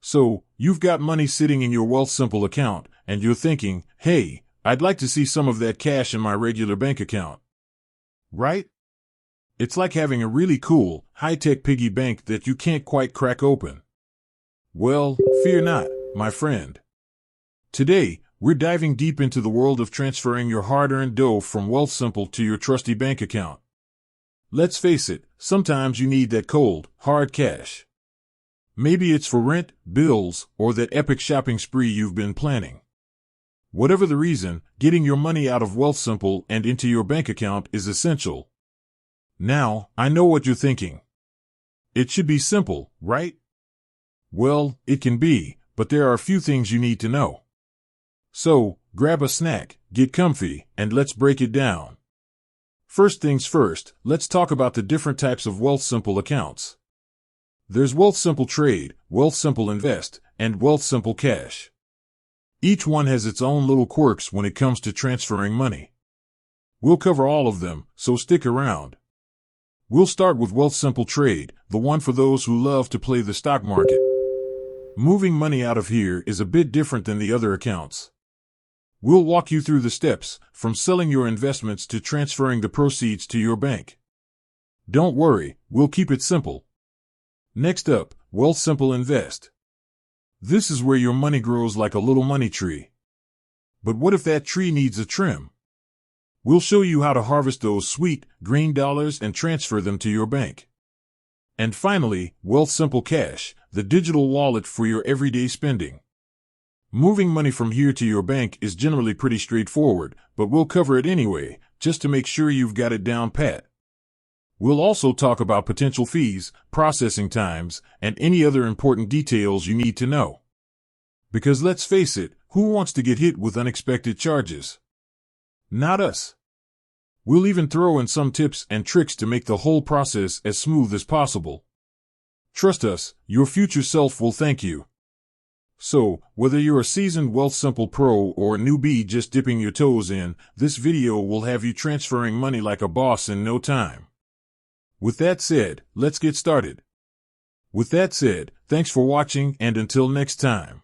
So, you've got money sitting in your Wealthsimple account, and you're thinking, hey, I'd like to see some of that cash in my regular bank account. Right? It's like having a really cool, high-tech piggy bank that you can't quite crack open. Well, fear not, my friend. Today, we're diving deep into the world of transferring your hard-earned dough from Wealthsimple to your trusty bank account. Let's face it, sometimes you need that cold, hard cash. Maybe it's for rent, bills, or that epic shopping spree you've been planning. Whatever the reason, getting your money out of Wealthsimple and into your bank account is essential. Now, I know what you're thinking. It should be simple, right? Well, it can be, but there are a few things you need to know. So, grab a snack, get comfy, and let's break it down. First things first, let's talk about the different types of Wealthsimple accounts. There's Wealthsimple Trade, Wealthsimple Invest, and Wealthsimple Cash. Each one has its own little quirks when it comes to transferring money. We'll cover all of them, so stick around. We'll start with Wealthsimple Trade, the one for those who love to play the stock market. Moving money out of here is a bit different than the other accounts. We'll walk you through the steps, from selling your investments to transferring the proceeds to your bank. Don't worry, we'll keep it simple. Next up, Wealthsimple Invest. This is where your money grows like a little money tree. But what if that tree needs a trim? We'll show you how to harvest those sweet, green dollars and transfer them to your bank. And finally, Wealthsimple Cash, the digital wallet for your everyday spending. Moving money from here to your bank is generally pretty straightforward, but we'll cover it anyway, just to make sure you've got it down pat. We'll also talk about potential fees, processing times, and any other important details you need to know. Because let's face it, who wants to get hit with unexpected charges? Not us. We'll even throw in some tips and tricks to make the whole process as smooth as possible. Trust us, your future self will thank you. So, whether you're a seasoned Wealthsimple pro or a newbie just dipping your toes in, this video will have you transferring money like a boss in no time. With that said, let's get started. With that said, thanks for watching, and until next time.